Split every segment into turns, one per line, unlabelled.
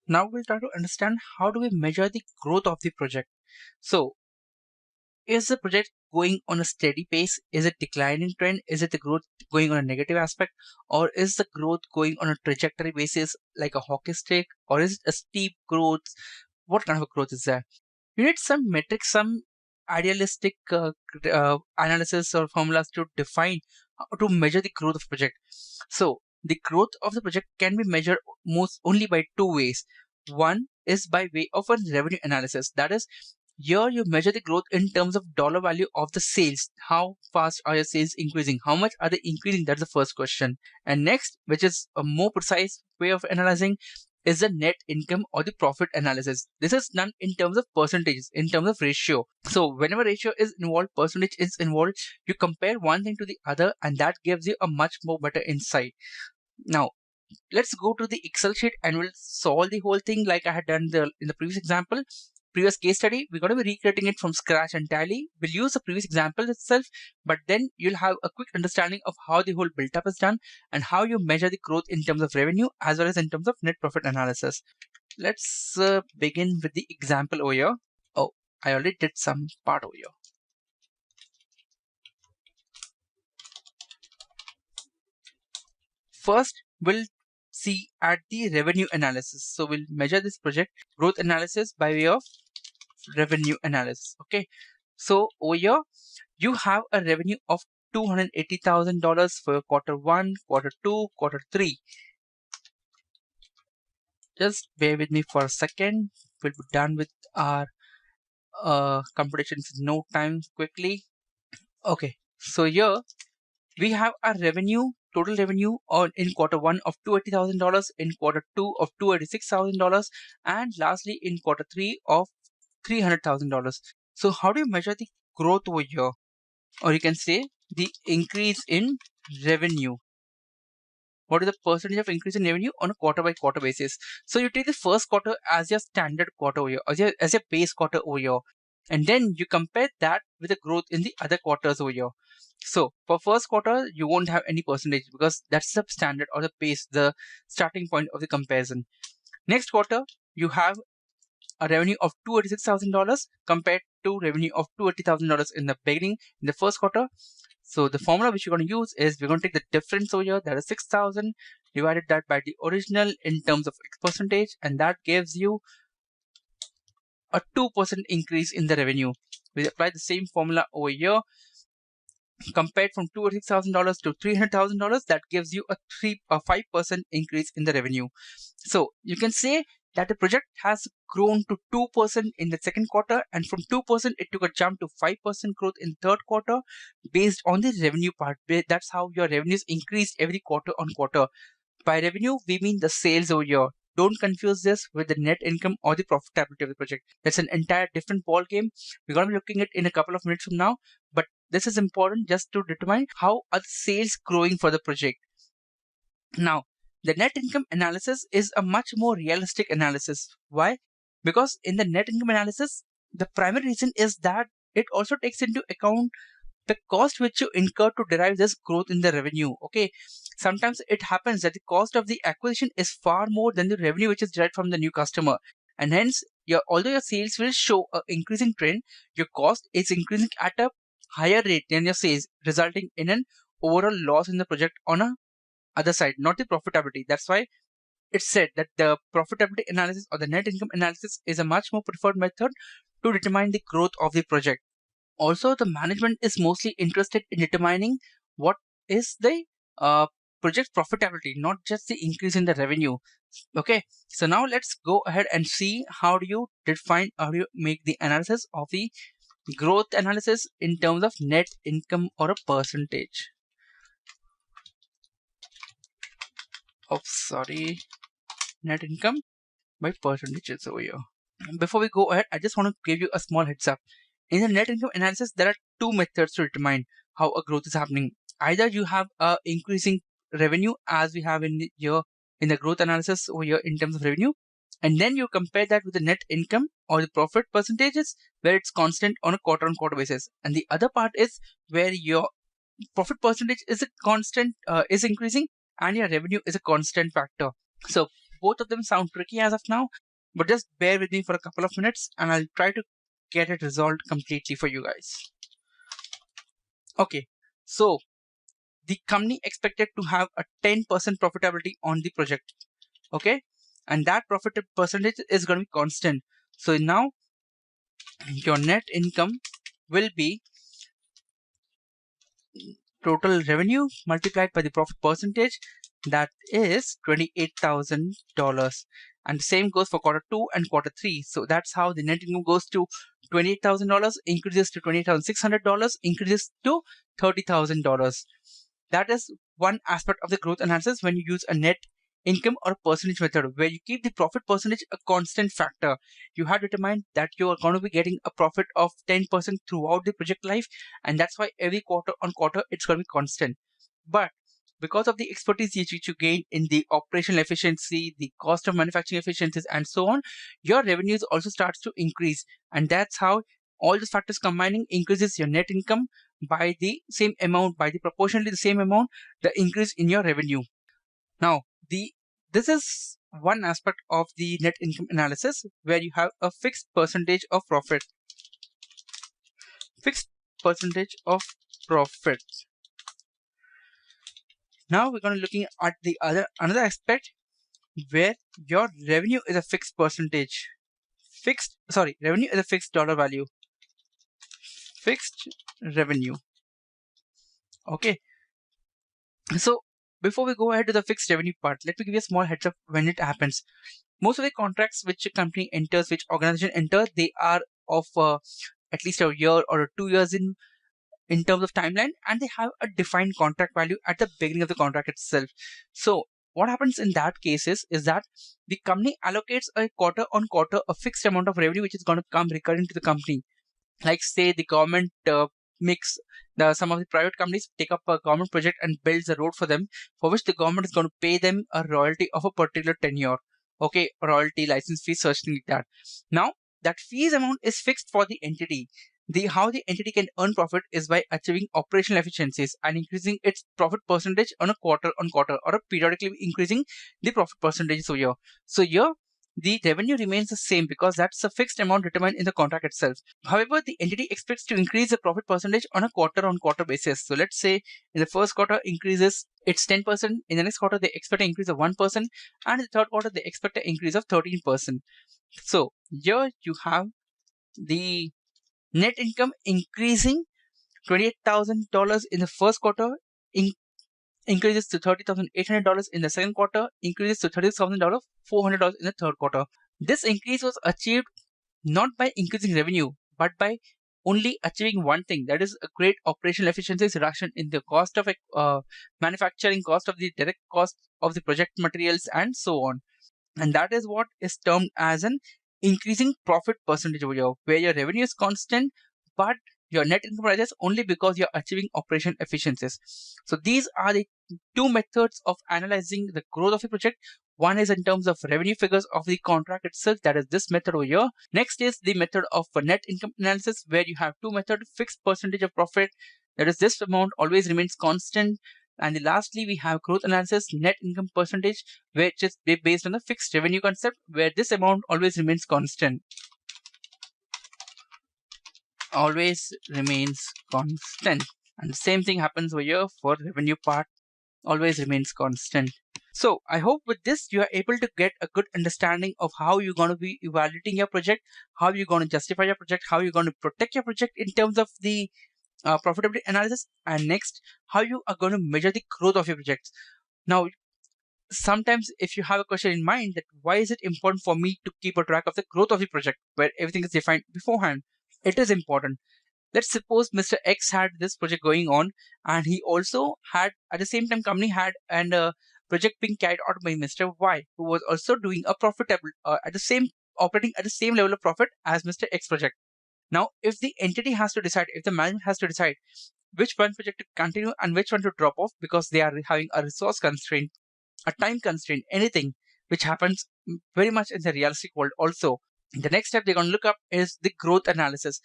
Now we'll try to understand how do we measure the growth of the project. So is the project going on a steady pace? Is it declining trend? Is it the growth going on a negative aspect? Or is the growth going on a trajectory basis like a hockey stick? Or is it a steep growth? What kind of a growth is that? You need some metrics, some idealistic analysis or formulas to define to measure the growth of project. So the growth of the project can be measured most only by two ways. One is by way of a revenue analysis. That is, here you measure the growth in terms of dollar value of the sales. How fast are your sales increasing? How much are they increasing? That's the first question. And next, which is a more precise way of analyzing, is the net income or the profit analysis. This is done in terms of percentages, in terms of ratio. So whenever ratio is involved, percentage is involved, you compare one thing to the other, and that gives you a much more better insight. Now, let's go to the Excel sheet and we'll solve the whole thing like I had done in the previous example. Previous case study, we're going to be recreating it from scratch entirely. We'll use the previous example itself, but then you'll have a quick understanding of how the whole build up is done and how you measure the growth in terms of revenue as well as in terms of net profit analysis. Let's begin with the example over here. Oh, I already did some part over here. First, we'll see at the revenue analysis. So we'll measure this project growth analysis by way of revenue analysis. Okay, so over here you have a revenue of $280,000 for quarter 1, quarter 2, quarter 3. Just bear with me for a second. We'll be done with our computations in no time quickly. Okay, so here we have a revenue, total revenue in quarter 1 of $280,000, in quarter 2 of $286,000, and lastly in quarter 3 of $300,000. So how do you measure the growth over here? Or you can say the increase in revenue. What is the percentage of increase in revenue on a quarter by quarter basis? So you take the first quarter as your standard quarter over here, as your base quarter over here, and then you compare that with the growth in the other quarters over here. So for first quarter, you won't have any percentage because that's the standard or the base, the starting point of the comparison. Next quarter, you have a revenue of $286,000 compared to revenue of $280,000 in the beginning, in the first quarter. So the formula which you're going to use is we're going to take the difference over here, that is 6,000, divided that by the original in terms of percentage, and that gives you a 2% increase in the revenue. We apply the same formula over here. Compared from $286,000 to $300,000, that gives you a 5% increase in the revenue. So you can say that the project has grown to 2% in the second quarter, and from 2% it took a jump to 5% growth in third quarter based on the revenue part. That's how your revenues increased every quarter on quarter. By revenue, we mean the sales over here. Don't confuse this with the net income or the profitability of the project. That's an entire different ball game. We're going to be looking at it in a couple of minutes from now, but this is important just to determine how are the sales growing for the project. Now, the net income analysis is a much more realistic analysis. Why? Because in the net income analysis, the primary reason is that it also takes into account the cost which you incur to derive this growth in the revenue. Okay, sometimes it happens that the cost of the acquisition is far more than the revenue which is derived from the new customer, and hence although your sales will show an increasing trend, your cost is increasing at a higher rate than your sales, resulting in an overall loss in the project on a other side, not the profitability. That's why it's said that the profitability analysis or the net income analysis is a much more preferred method to determine the growth of the project. Also, the management is mostly interested in determining what is the project profitability, not just the increase in the revenue. Okay, so now let's go ahead and see how do you make the analysis of the growth analysis in terms of net income or a percentage. Net income by percentages over here. Before we go ahead, I just want to give you a small heads up. In the net income analysis, there are two methods to determine how a growth is happening. Either you have a increasing revenue as we have in the growth analysis over here in terms of revenue, and then you compare that with the net income or the profit percentages where it's constant on a quarter on quarter basis. And the other part is where your profit percentage is a constant, is increasing, and your revenue is a constant factor. So both of them sound tricky as of now, but just bear with me for a couple of minutes and I'll try to get it resolved completely for you guys. Okay, so the company expected to have a 10% profitability on the project. Okay, and that profit percentage is going to be constant. So now your net income will be total revenue multiplied by the profit percentage, that is $28,000. And the same goes for quarter 2 and quarter 3. So that's how the net income goes to $28,000, increases to $28,600, increases to $30,000. That is one aspect of the growth analysis when you use a net income or percentage method, where you keep the profit percentage a constant factor. You have determined that you are going to be getting a profit of 10% throughout the project life, and that's why every quarter on quarter it's going to be constant. But because of the expertise which you gain in the operational efficiency, the cost of manufacturing efficiencies, and so on, your revenues also starts to increase, and that's how all these factors combining increases your net income by the same amount, by the proportionally the same amount, the increase in your revenue. Now, this is one aspect of the net income analysis where you have a fixed percentage of profit. Fixed percentage of profit. Now we're going to looking at the another aspect where your revenue is a fixed percentage. Revenue is a fixed dollar value. Fixed revenue. Okay. So before we go ahead to the fixed revenue part, let me give you a small heads up when it happens. Most of the contracts which a company enters, which organization enters, they are of at least a year or 2 years in terms of timeline, and they have a defined contract value at the beginning of the contract itself. So what happens in that case is that the company allocates a quarter on quarter a fixed amount of revenue which is going to come recurring to the company. Like say the government makes some of the private companies take up a government project and builds a road for them, for which the government is going to pay them a royalty of a particular tenure. Okay, royalty, license fees, such thing like that. Now that fees amount is fixed for the entity. How the entity can earn profit is by achieving operational efficiencies and increasing its profit percentage on a quarter on quarter, or periodically increasing the profit percentage so year. So here the revenue remains the same because that's a fixed amount determined in the contract itself. However, the entity expects to increase the profit percentage on a quarter on quarter basis. So let's say in the first quarter increases it's 10%, in the next quarter they expect an increase of 1%, and in the third quarter they expect an increase of 13%. So here you have the net income increasing $28,000 in the first quarter, increases to $30,800 in the second quarter, increases to $30,400 in the third quarter. This increase was achieved not by increasing revenue, but by only achieving one thing, that is a great operational efficiencies reduction in the cost of manufacturing, cost of the direct cost of the project materials, and so on. And that is what is termed as an increasing profit percentage over here, where your revenue is constant, but your net income rises only because you're achieving operation efficiencies. So these are the two methods of analyzing the growth of a project. One is in terms of revenue figures of the contract itself, that is this method over here. Next is the method of net income analysis, where you have two methods: fixed percentage of profit, that is this amount always remains constant, and lastly we have growth analysis, net income percentage, which is based on the fixed revenue concept, where this amount always remains constant. Always remains constant. And the same thing happens over here for revenue part, always remains constant. So I hope with this you are able to get a good understanding of how you're going to be evaluating your project, how you're going to justify your project, how you're going to protect your project in terms of the profitability analysis, and next how you are going to measure the growth of your projects. Now sometimes if you have a question in mind that why is it important for me to keep a track of the growth of the project where everything is defined beforehand, it is important. Let's suppose Mr. X had this project going on, and he also had at the same time company had and project being carried out by Mr. Y, who was also doing a profitable at the same operating at the same level of profit as Mr. X project. Now if the entity has to decide, if the management has to decide which one project to continue and which one to drop off because they are having a resource constraint, a time constraint, anything, which happens very much in the realistic world also, the next step they're going to look up is the growth analysis.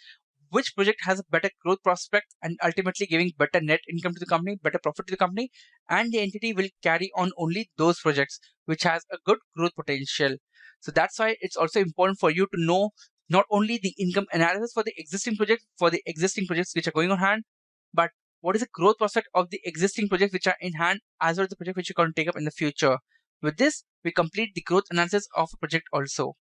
which project has a better growth prospect and ultimately giving better net income to the company, better profit to the company, and the entity will carry on only those projects which has a good growth potential. So that's why it's also important for you to know not only the income analysis for the existing projects which are going on hand, but what is the growth prospect of the existing projects which are in hand, as well as the project which you're going to take up in the future. With this, we complete the growth analysis of a project also.